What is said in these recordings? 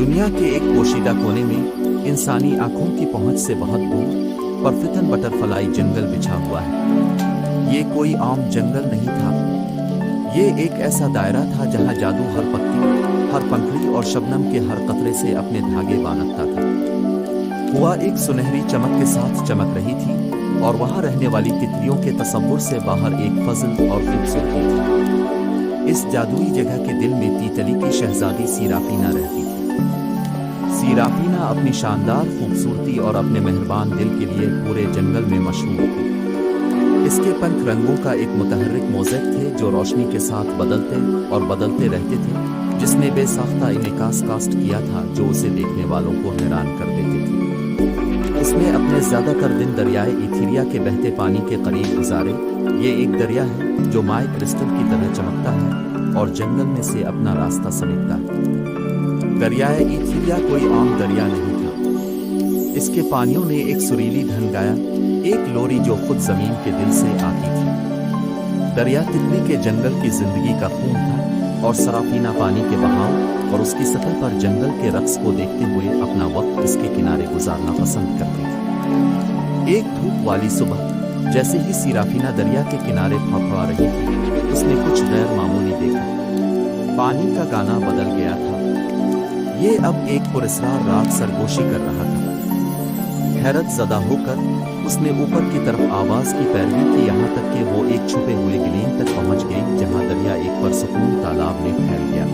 دنیا کے ایک پوشیدہ کونے میں انسانی آنکھوں کی پہنچ سے بہت دور پرفتن بٹرفلائی جنگل بچھا ہوا ہے۔ یہ کوئی عام جنگل نہیں تھا، یہ ایک ایسا دائرہ تھا جہاں جادو ہر پتی، ہر پنکھڑی اور شبنم کے ہر قطرے سے اپنے دھاگے باندھتا تھا۔ ہوا ایک سنہری چمک کے ساتھ چمک رہی تھی اور وہاں رہنے والی تتلیوں کے تصور سے باہر ایک فضل اور خوبصورتی تھی۔ اس جادوئی جگہ کے دل میں تیتلی کی شہزادی سیرافینا رہتی تھی۔ سیرافینا اپنی شاندار خوبصورتی اور اپنے مہربان دل کے لیے پورے جنگل میں مشہور تھی۔ اس کے پنکھ رنگوں کا ایک متحرک موزیک تھے جو روشنی کے ساتھ بدلتے اور بدلتے رہتے تھے، جس نے بے ساختہ انعکاس کاسٹ کیا تھا جو اسے دیکھنے والوں کو حیران کر دیتے تھے۔ اس نے اپنے زیادہ تر دن دریائے ایتھیریا کے بہتے پانی کے قریب گزارے۔ یہ ایک دریا ہے جو مائع کرسٹل کی طرح چمکتا ہے اور جنگل میں سے اپنا راستہ سمیٹتا ہے۔ دریائے ایتھیریا کوئی عام دریا نہیں تھا، اس کے پانیوں نے ایک سریلی دھن گایا، ایک لوری جو خود زمین کے دل سے آتی تھی۔ دریا تتلی کے جنگل کی زندگی کا خون تھا اور سرافینا پانی کے بہاؤ اور اس کی سطح پر جنگل کے رقص کو دیکھتے ہوئے اپنا وقت اس کے کنارے گزارنا پسند کرتی تھی۔ ایک دھوپ والی صبح جیسے ہی سیرافینا دریا کے کنارے پھڑپھڑا رہی تھی، اس نے کچھ غیر معمولی دیکھا۔ پانی کا گانا بدل گیا تھا، یہ اب ایک پراسرار راگ سرگوشی کر رہا تھا۔ حیرت زدہ ہو کر اس نے اوپر کی طرف آواز کی پیروی کی، یہاں تک کہ وہ ایک چھپے ہوئے گلین تک پہنچ گئی جہاں دریا ایک پرسکون تالاب میں پھیل گیا۔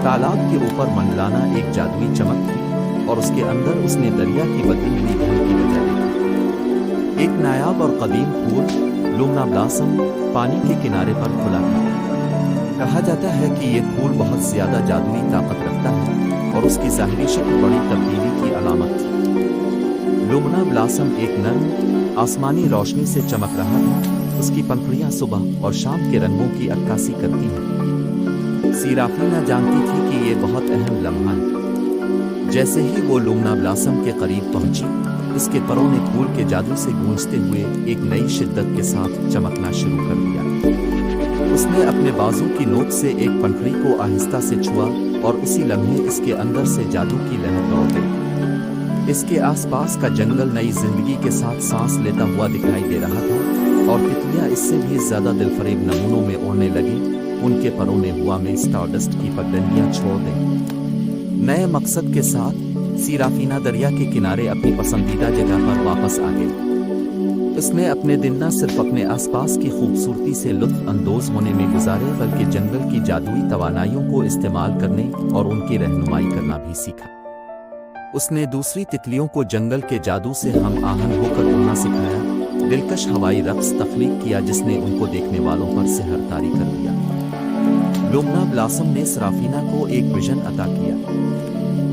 تالاب کے اوپر منڈلانا ایک جادوئی چمک تھی اور اس کے اندر اس نے دریا کی بدلی ہوئی دھن کی وجہ دیکھی۔ ایک نایاب اور قدیم پھول لومنا بلاسم پانی کے کنارے پر کھلا تھا۔ کہا جاتا ہے کہ یہ پھول بہت زیادہ جادوئی طاقت رکھتا ہے اور اس کی ظاہری شکل بڑی تبدیلی کی علامت تھی۔ لومنا بلاسم ایک نرم آسمانی روشنی سے چمک رہا تھا، اس کی پنکھڑیاں صبح اور شام کے رنگوں کی عکاسی کرتی ہیں۔ سیرافینا جانتی تھی کہ یہ بہت اہم لمحہ ہے۔ جیسے ہی وہ لومنا بلاسم کے قریب پہنچی، اس کے پروں نے پھول کے جادو سے گونجتے ہوئے ایک نئی شدت کے ساتھ چمکنا شروع کر دیا۔ اس نے اپنے بازو کی نوک سے ایک پنکھڑی کو آہستہ سے چھوا اور اسی لمحے اس کے اندر سے جادو کی لہر دوڑ گئی۔ اس کے آس پاس کا جنگل نئی زندگی کے ساتھ سانس لیتا ہوا دکھائی دے رہا تھا اور تتلیاں اس سے بھی زیادہ دلفریب نمونوں میں اڑنے لگیں۔ ان کے پروں نے ہوا میں اسٹارڈسٹ کی پگڈنڈیاں چھوڑ دیں۔ نئے مقصد کے ساتھ سیرافینا دریا کے کنارے اپنی پسندیدہ جگہ پر واپس آ گئی۔ اس نے اپنے دن نہ صرف اپنے آس پاس کی خوبصورتی سے لطف اندوز ہونے میں گزارے بلکہ جنگل کی جادوئی توانائیوں کو استعمال کرنے اور ان کی رہنمائی کرنا بھی سیکھا۔ اس نے دوسری تتلیوں کو جنگل کے جادو سے ہم آہنگ ہو کر اڑنا سکھایا، دلکش ہوائی رقص تخلیق کیا جس نے ان کو دیکھنے والوں پر سحر طاری کر دیا۔ لومنا بلاسم نے سرافینا کو ایک ویژن عطا کیا۔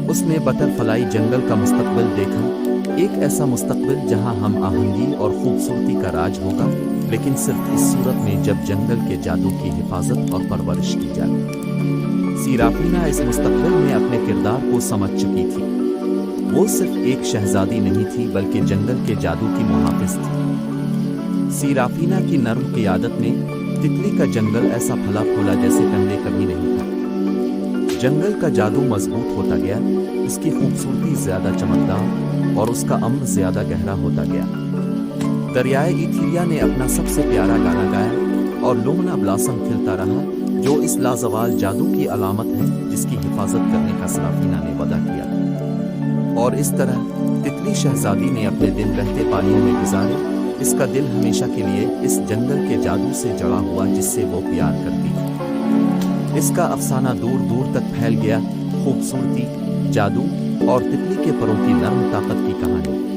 اس نے بٹرفلائی جنگل کا مستقبل دیکھا، ایک ایسا مستقبل جہاں ہم آہنگی اور خوبصورتی کا راج ہوگا، لیکن صرف اس صورت میں جب جنگل کے جادو کی حفاظت اور پرورش کی جائے۔ سیرافینا اس مستقبل میں اپنے کردار کو سمجھ چکی تھی۔ وہ صرف ایک شہزادی نہیں تھی بلکہ جنگل کے جادو کی محافظ تھی۔ سیرافینا کی نرم قیادت میں تتلی کا جنگل ایسا پھلا پھولا جیسے پہلے کبھی نہیں تھا۔ جنگل کا جادو مضبوط ہوتا گیا، اس کی خوبصورتی زیادہ چمکدار اور اس کا امن زیادہ گہرا ہوتا گیا۔ دریائے ایتھیریا نے اپنا سب سے پیارا گانا گایا اور لومنا بلاسم کھلتا رہا، جو اس لازوال جادو کی علامت ہے جس کی حفاظت کرنے کا سرافینا نے وعدہ کیا۔ اور اس طرح تتلی شہزادی نے اپنے دن بہتے پانیوں میں گزارے، اس کا دل ہمیشہ کے لیے اس جنگل کے جادو سے جڑا ہوا جس سے وہ پیار کرتی تھی۔ اس کا افسانہ دور دور تک پھیل گیا، خوبصورتی، جادو اور تتلی کے پروں کی نرم طاقت کی کہانی۔